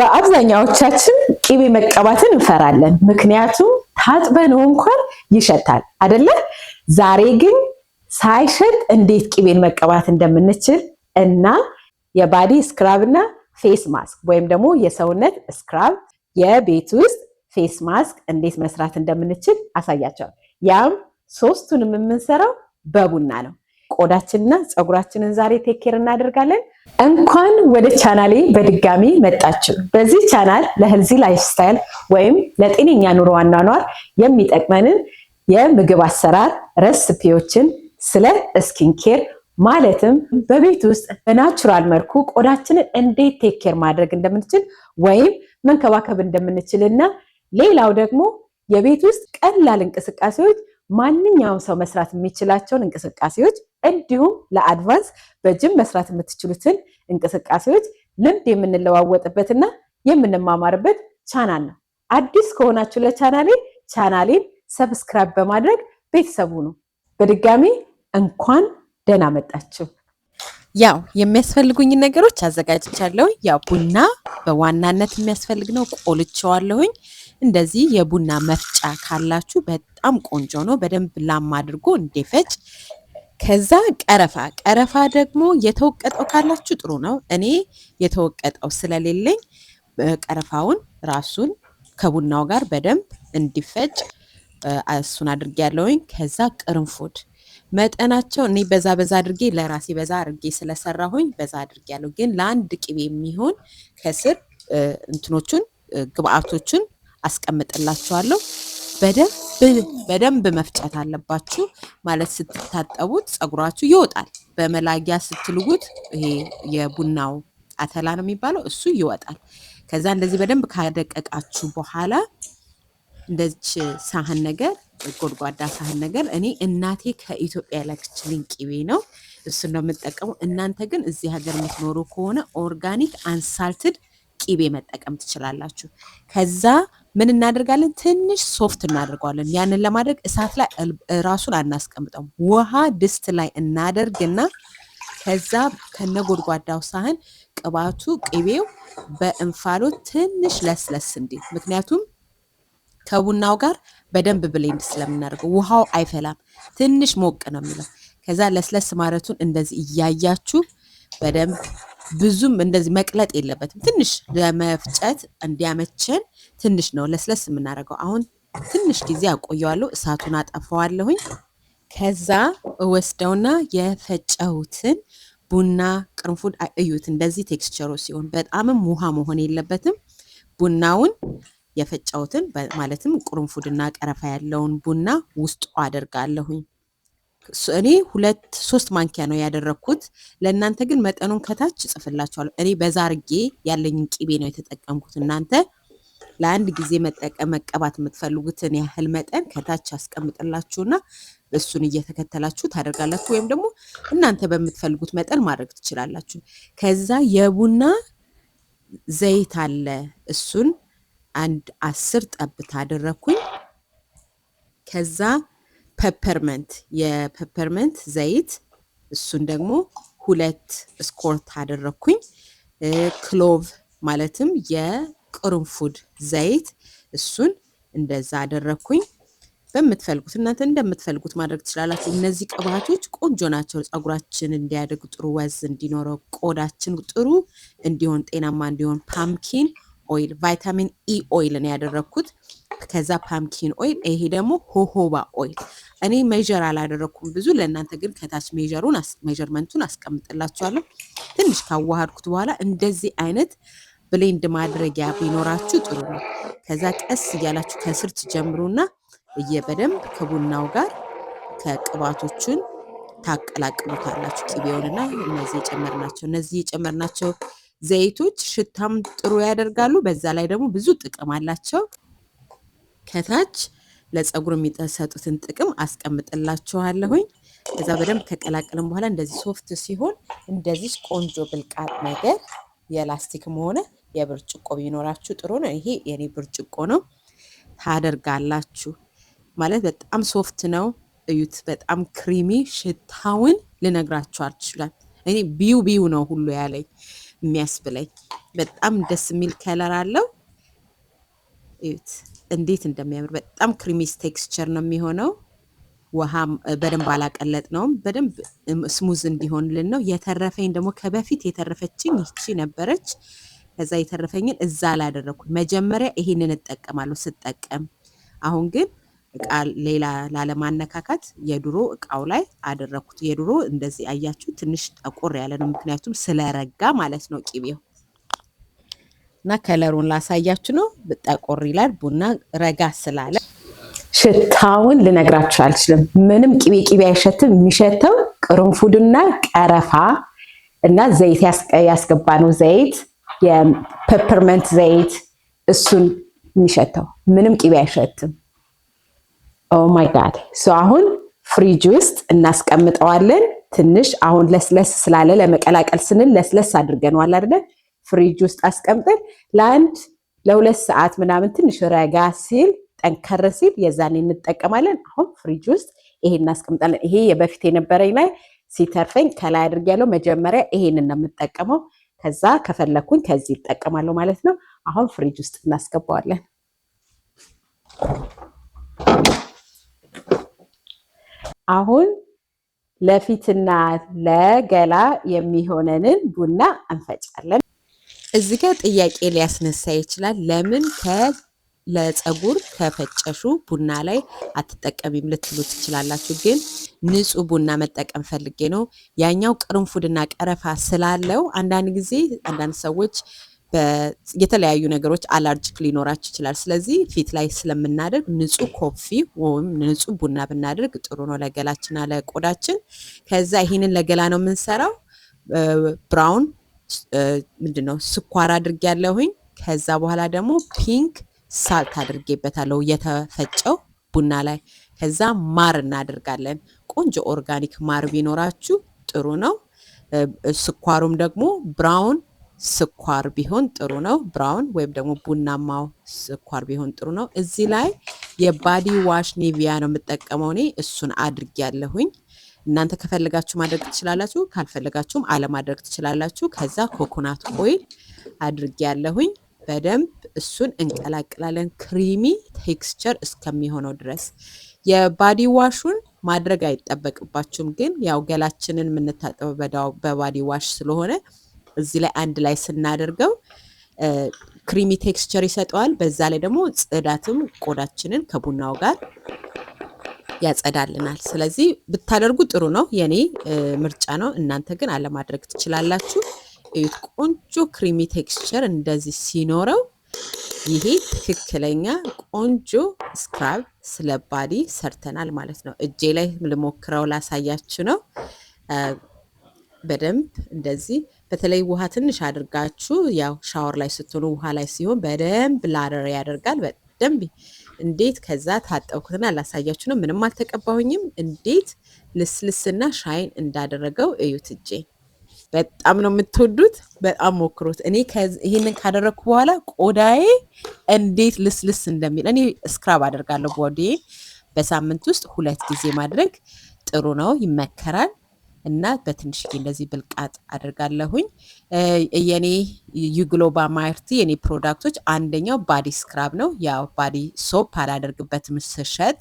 በአብዛኛዎቻችን ቅቤ መቀባትን እንፈራለን፣ ምክንያቱም ታጥበነው እንኳን ይሸታል አይደለ? ዛሬ ግን ሳይሸት እንዴት ቅቤን መቀባት እንደምንችል እና የባዲ ስክራብ እና ፌስ ማስክ ወይም ደግሞ የሰውነት ስክራብ የቤት ውስጥ ፌስ ማስክ እንዴት መስራት እንደምንችል አሳያቸዋል። ያም ሶስቱንም የምንሰራው በቡና ነው። ቆዳችንና ፀጉራችንን ዛሬ ቴኬር እናደርጋለን። እንኳን ወደ ቻናሌ በድጋሚ መጣችሁ። በዚህ ቻናል ለሄልዚ ላይፍ ስታይል ወይም ለጤነኛ ኑሮ አኗኗር የሚጠቅመንን የምግብ አሰራር ረሲፒዎችን፣ ስለ ስኪን ኬር ማለትም በቤት ውስጥ በናቹራል መልኩ ቆዳችንን እንዴት ቴኬር ማድረግ እንደምንችል ወይም መንከባከብ እንደምንችልና ሌላው ደግሞ የቤት ውስጥ ቀላል እንቅስቃሴዎች ማንኛውም ሰው መስራት የሚችላቸውን እንቅስቃሴዎች እንዲሁም ለአድቫንስ በጅም መስራት የምትችሉትን እንቅስቃሴዎች ልምድ የምንለዋወጥበትና የምንማማርበት ቻናል ነው። አዲስ ከሆናችሁ ቻናሌን ሰብስክራይብ በማድረግ ቤተሰቡ ነው። በድጋሚ እንኳን ደህና መጣችሁ። ያው የሚያስፈልጉኝ ነገሮች አዘጋጅቻለሁ። ያው ቡና በዋናነት የሚያስፈልግ ነው። ቆልቼዋለሁኝ። እንደዚህ የቡና መፍጫ ካላችሁ በጣም ቆንጆ ነው። በደንብ ላም አድርጎ እንዲፈጭ። ከዛ ቀረፋ ደግሞ የተወቀጠው ካላችሁ ጥሩ ነው። እኔ የተወቀጠው ስለሌለኝ ቀረፋውን ራሱን ከቡናው ጋር በደንብ እንዲፈጭ እሱን አድርጌያለሁኝ። ከዛ ቅርንፉድ መጠናቸው እኔ በዛ አድርጌ ለራሴ በዛ አድርጌ ስለሰራሁኝ በዛ አድርጌያለሁ። ግን ለአንድ ቅቤ የሚሆን ከስር እንትኖቹን ግብአቶቹን አስቀምጥላችኋለሁ። በደንብ መፍጨት አለባችሁ። ማለት ስትታጠቡት ፀጉራችሁ ይወጣል። በመላጊያ ስትልጉት ይሄ የቡናው አተላ ነው የሚባለው እሱ ይወጣል። ከዛ እንደዚህ በደንብ ካደቀቃችሁ በኋላ እንደዚህ ሳህን ነገር ጎድጓዳ ሳህን ነገር እኔ እናቴ ከኢትዮጵያ ያላክችልኝ ቅቤ ነው፣ እሱ ነው የምጠቀመው። እናንተ ግን እዚህ ሀገር የምትኖሩ ከሆነ ኦርጋኒክ አንሳልትድ ቅቤ መጠቀም ትችላላችሁ። ከዛ ምን እናደርጋለን? ትንሽ ሶፍት እናደርገዋለን። ያንን ለማድረግ እሳት ላይ ራሱን አናስቀምጠው፣ ውሃ ድስት ላይ እናደርግና ከዛ ከነጎድጓዳው ሳህን ቅቤው በእንፋሎት ትንሽ ለስለስ እንዲል፣ ምክንያቱም ከቡናው ጋር በደንብ ብሌንድ ስለምናደርገው ውሃው አይፈላም፣ ትንሽ ሞቅ ነው የሚለው። ከዛ ለስለስ ማረቱን እንደዚህ እያያችሁ በደንብ ብዙም እንደዚህ መቅለጥ የለበትም። ትንሽ ለመፍጨት እንዲያመቸን ትንሽ ነው ለስለስ የምናደርገው። አሁን ትንሽ ጊዜ አቆየዋለሁ፣ እሳቱን አጠፋዋለሁኝ። ከዛ እወስደውና የፈጨሁትን ቡና ቅርንፉድ እዩት፣ እንደዚህ ቴክስቸሩ ሲሆን በጣምም ውሃ መሆን የለበትም። ቡናውን የፈጨሁትን ማለትም ቅርንፉድና ቀረፋ ያለውን ቡና ውስጡ አደርጋለሁኝ። እኔ 2-3 ማንኪያ ነው ያደረኩት። ለእናንተ ግን መጠኑን ከታች ጽፍላችኋለሁ። እኔ በዛ አርጌ ያለኝን ቅቤ ነው የተጠቀምኩት። እናንተ ለአንድ ጊዜ መቀባት የምትፈልጉትን ያህል መጠን ከታች አስቀምጥላችሁና እሱን እየተከተላችሁ ታደርጋላችሁ፣ ወይም ደግሞ እናንተ በምትፈልጉት መጠን ማድረግ ትችላላችሁ። ከዛ የቡና ዘይት አለ፣ እሱን 10 ጠብታ አደረኩኝ። ከዛ የፔፐርመንት ዘይት እሱን ደግሞ 2 ስኮርት አደረኩኝ። ክሎቭ ማለትም የቅርንፉድ ዘይት እሱን እንደዛ አደረኩኝ። በምትፈልጉት እናንተ እንደምትፈልጉት ማድረግ ትችላላችሁ። እነዚህ ቅባቶች ቆንጆ ናቸው። ፀጉራችን እንዲያድግ፣ ጥሩ ወዝ እንዲኖረው፣ ቆዳችን ጥሩ እንዲሆን፣ ጤናማ እንዲሆን ፓምኪን ኦይል ቫይታሚን ኢ ኦይል ነው ያደረኩት። ከዛ ፓምኪን ኦይል፣ ይሄ ደግሞ ሆሆባ ኦይል። እኔ ሜጀር አላደረኩም ብዙ፣ ለእናንተ ግን ከታች ሜጀርመንቱን አስቀምጥላችኋለሁ። ትንሽ ካዋሃድኩት በኋላ እንደዚህ አይነት ብሌንድ ማድረጊያ ቢኖራችሁ ጥሩ ነው። ከዛ ቀስ እያላችሁ ከስር ትጀምሩና በደንብ ከቡናው ጋር ከቅባቶቹን ታቀላቅሉታላችሁ። ቅቤውንና እነዚህ የጨመርናቸው ዘይቶች ሽታም ጥሩ ያደርጋሉ። በዛ ላይ ደግሞ ብዙ ጥቅም አላቸው። ከታች ለፀጉር የሚሰጡትን ጥቅም አስቀምጥላችኋለሁኝ። ከዛ በደንብ ከቀላቀልን በኋላ እንደዚህ ሶፍት ሲሆን እንደዚህ ቆንጆ ብልቃጥ ነገር የላስቲክም ሆነ የብርጭቆ ቢኖራችሁ ጥሩ ነው። ይሄ የኔ ብርጭቆ ነው። ታደርጋላችሁ ማለት በጣም ሶፍት ነው። እዩት፣ በጣም ክሪሚ። ሽታውን ልነግራችሁ አልችልም። እኔ ቢዩ ነው ሁሉ ያለኝ። የሚያስብለኝ። በጣም ደስ የሚል ከለር አለው። እዩት እንዴት እንደሚያምር። በጣም ክሪሚስ ቴክስቸር ነው የሚሆነው። ውሃም በደንብ አላቀለጥነውም። በደንብ ስሙዝ እንዲሆንልን ነው። የተረፈኝ ደግሞ ከበፊት የተረፈችኝ ይቺ ነበረች። ከዛ የተረፈኝን እዛ ላይ አደረኩ። መጀመሪያ ይሄንን እጠቀማለሁ ስጠቀም። አሁን ግን እቃ ሌላ ላለማነካካት የድሮ እቃው ላይ አደረኩት። የድሮ እንደዚህ አያችሁ ትንሽ ጠቆር ያለ ነው፣ ምክንያቱም ስለረጋ ማለት ነው ቅቤው። እና ከለሩን ላሳያችሁ ነው። ጠቆር ይላል ቡና ረጋ ስላለ። ሽታውን ልነግራችሁ አልችልም። ምንም ቅቤ ቅቤ አይሸትም። የሚሸተው ቅርንፉድና ቀረፋ እና ዘይት ያስገባነው ዘይት፣ የፔፐርመንት ዘይት፣ እሱን የሚሸተው ምንም ቅቤ አይሸትም። ኦ ማይ ጋድ። አሁን ፍሪጅ ውስጥ እናስቀምጠዋለን። ትንሽ አሁን ለስለስ ስላለ ለመቀላቀል ስንል ለስለስ አድርገነዋል አይደለ? ፍሪጅ ውስጥ አስቀምጠን ለ2 ሰዓት ምናምን ትንሽ ረጋ ሲል ጠንከር ሲል የዛኔ እንጠቀማለን። አሁን ፍሪጅ ውስጥ ይሄን እናስቀምጣለን። ይሄ የበፊት የነበረኝ ላይ ሲተርፈኝ ከላይ አድርጌያለሁ። መጀመሪያ ይሄንን ነው የምጠቀመው። ከዛ ከፈለኩኝ ከዚህ ይጠቀማለሁ ማለት ነው። አሁን ፍሪጅ ውስጥ እናስገባዋለን። አሁን ለፊትና ለገላ የሚሆነንን ቡና እንፈጫለን። እዚህ ጋር ጥያቄ ሊያስነሳ ይችላል። ለምን ለፀጉር ከፈጨሹ ቡና ላይ አትጠቀሚም ልትሉ ትችላላችሁ። ግን ንጹህ ቡና መጠቀም ፈልጌ ነው። ያኛው ቅርንፉድና ቀረፋ ስላለው አንዳንድ ጊዜ አንዳንድ ሰዎች የተለያዩ ነገሮች አላርጂክ ሊኖራቸው ይችላል። ስለዚህ ፊት ላይ ስለምናደርግ ንጹህ ኮፊ ወይም ንጹህ ቡና ብናደርግ ጥሩ ነው ለገላችንና ለቆዳችን። ከዛ ይሄንን ለገላ ነው የምንሰራው። ብራውን ምንድነው ስኳር አድርጌያለሁኝ። ከዛ በኋላ ደግሞ ፒንክ ሳልት አድርጌበታለሁ የተፈጨው ቡና ላይ። ከዛ ማር እናደርጋለን። ቆንጆ ኦርጋኒክ ማር ቢኖራችሁ ጥሩ ነው። ስኳሩም ደግሞ ብራውን ስኳር ቢሆን ጥሩ ነው። ብራውን ወይም ደግሞ ቡናማው ስኳር ቢሆን ጥሩ ነው። እዚህ ላይ የባዲ ዋሽ ኒቪያ ነው የምጠቀመው እኔ። እሱን አድርጌያለሁኝ። እናንተ ከፈለጋችሁ ማድረግ ትችላላችሁ፣ ካልፈለጋችሁም አለማድረግ ትችላላችሁ። ከዛ ኮኮናት ኦይል አድርጌያለሁኝ። በደንብ እሱን እንቀላቅላለን ክሪሚ ቴክስቸር እስከሚሆነው ድረስ። የባዲ ዋሹን ማድረግ አይጠበቅባችሁም፣ ግን ያው ገላችንን የምንታጠበው በባዲ ዋሽ ስለሆነ እዚህ ላይ አንድ ላይ ስናደርገው ክሪሚ ቴክስቸር ይሰጠዋል። በዛ ላይ ደግሞ ጽዳትም ቆዳችንን ከቡናው ጋር ያጸዳልናል። ስለዚህ ብታደርጉ ጥሩ ነው፣ የኔ ምርጫ ነው። እናንተ ግን አለማድረግ ትችላላችሁ። እዩት፣ ቆንጆ ክሪሚ ቴክስቸር እንደዚህ ሲኖረው ይሄ ትክክለኛ ቆንጆ ስክራብ ስለ ባዲ ሰርተናል ማለት ነው። እጄ ላይ ልሞክረው ላሳያችሁ ነው። በደንብ እንደዚህ በተለይ ውሃ ትንሽ አድርጋችሁ ያው ሻወር ላይ ስትሆኑ ውሃ ላይ ሲሆን በደንብ ላደር ያደርጋል በደንብ። እንዴት ከዛ ታጠብኩትና ላሳያችሁ ነው። ምንም አልተቀባሁኝም። እንዴት ልስልስና ሻይን እንዳደረገው እዩት። እጄ በጣም ነው የምትወዱት። በጣም ሞክሩት። እኔ ይሄንን ካደረግኩ በኋላ ቆዳዬ እንዴት ልስልስ እንደሚል እኔ ስክራብ አደርጋለሁ። ቦዲዬ በሳምንት ውስጥ 2 ጊዜ ማድረግ ጥሩ ነው፣ ይመከራል። እና በትንሽዬ እንደዚህ ብልቃጥ አድርጋለሁኝ። የኔ ዩግሎባ ማርቲ የኔ ፕሮዳክቶች አንደኛው ባዲ ስክራብ ነው። ያው ባዲ ሶፕ አላደርግበትም ስሸጥ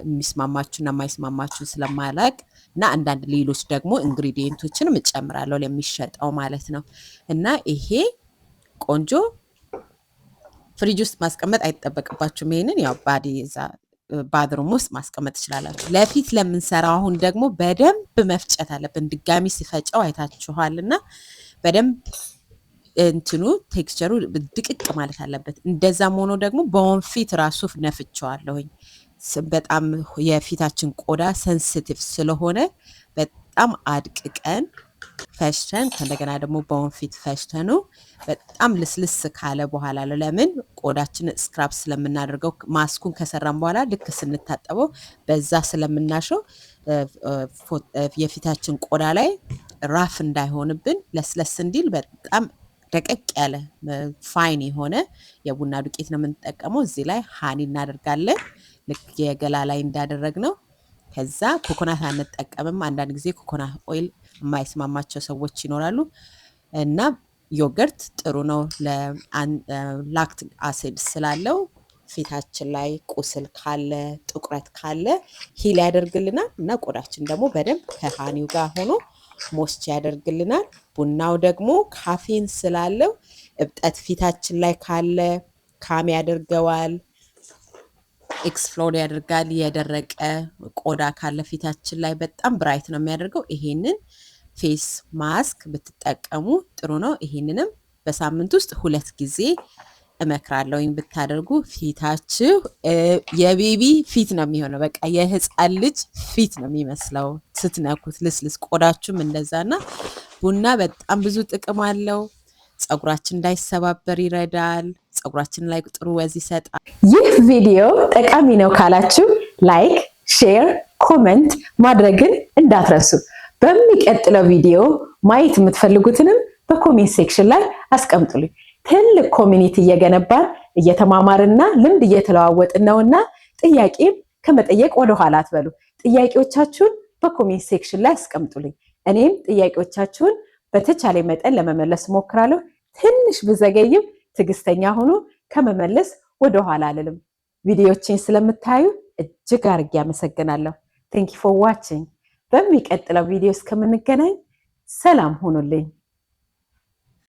የሚስማማችሁና የማይስማማችሁን ስለማላቅ እና አንዳንድ ሌሎች ደግሞ ኢንግሪዲየንቶችንም እጨምራለሁ ለሚሸጠው ማለት ነው። እና ይሄ ቆንጆ ፍሪጅ ውስጥ ማስቀመጥ አይጠበቅባችሁም። ይሄንን ያው ባድሩም ውስጥ ማስቀመጥ ትችላላችሁ። ለፊት ለምንሰራው አሁን ደግሞ በደንብ መፍጨት አለብን። ድጋሚ ሲፈጨው አይታችኋል። እና በደንብ እንትኑ ቴክስቸሩ ድቅቅ ማለት አለበት። እንደዛም ሆኖ ደግሞ በወንፊት ራሱ ነፍቸዋለሁኝ። በጣም የፊታችን ቆዳ ሴንሲቲቭ ስለሆነ በጣም አድቅቀን ፈሽተን ከእንደገና ደግሞ በወንፊት ፈሽተኑ በጣም ልስልስ ካለ በኋላ ለምን ቆዳችንን ስክራብ ስለምናደርገው ማስኩን ከሰራን በኋላ ልክ ስንታጠበው በዛ ስለምናሸው የፊታችን ቆዳ ላይ ራፍ እንዳይሆንብን ለስለስ እንዲል በጣም ደቀቅ ያለ ፋይን የሆነ የቡና ዱቄት ነው የምንጠቀመው። እዚህ ላይ ሃኒ እናደርጋለን ልክ የገላ ላይ እንዳደረግ ነው። ከዛ ኮኮናት አንጠቀምም። አንዳንድ ጊዜ ኮኮናት ኦይል የማይስማማቸው ሰዎች ይኖራሉ። እና ዮገርት ጥሩ ነው ለላክቲክ አሲድ ስላለው ፊታችን ላይ ቁስል ካለ ጥቁረት ካለ ሂል ያደርግልናል እና ቆዳችን ደግሞ በደንብ ከሃኒው ጋር ሆኖ ሞስች ያደርግልናል። ቡናው ደግሞ ካፌን ስላለው እብጠት ፊታችን ላይ ካለ ካም ያደርገዋል፣ ኤክስፍሎድ ያደርጋል። የደረቀ ቆዳ ካለ ፊታችን ላይ በጣም ብራይት ነው የሚያደርገው። ይሄንን ፌስ ማስክ ብትጠቀሙ ጥሩ ነው። ይሄንንም በሳምንት ውስጥ 2 ጊዜ እመክራለሁኝ ብታደርጉ። ፊታችሁ የቤቢ ፊት ነው የሚሆነው። በቃ የህፃን ልጅ ፊት ነው የሚመስለው ስትነኩት፣ ልስልስ። ቆዳችሁም እንደዛና ቡና በጣም ብዙ ጥቅም አለው። ፀጉራችን እንዳይሰባበር ይረዳል። ፀጉራችን ላይ ጥሩ ወዝ ይሰጣል። ይህ ቪዲዮ ጠቃሚ ነው ካላችሁ ላይክ፣ ሼር፣ ኮመንት ማድረግን እንዳትረሱ። በሚቀጥለው ቪዲዮ ማየት የምትፈልጉትንም በኮሜንት ሴክሽን ላይ አስቀምጡልኝ። ትልቅ ኮሚኒቲ እየገነባን እየተማማርና ልምድ እየተለዋወጥን ነውና ጥያቄም ከመጠየቅ ወደኋላ አትበሉ። ጥያቄዎቻችሁን በኮሜንት ሴክሽን ላይ አስቀምጡልኝ። እኔም ጥያቄዎቻችሁን በተቻለ መጠን ለመመለስ እሞክራለሁ። ትንሽ ብዘገይም ትዕግስተኛ ሆኖ ከመመለስ ወደኋላ አልልም። ቪዲዮዎችን ስለምታዩ እጅግ አድርጌ አመሰግናለሁ። ቴንክ ዩ ፎር ዋቺንግ። በሚቀጥለው ቪዲዮ እስከምንገናኝ ሰላም ሁኑልኝ።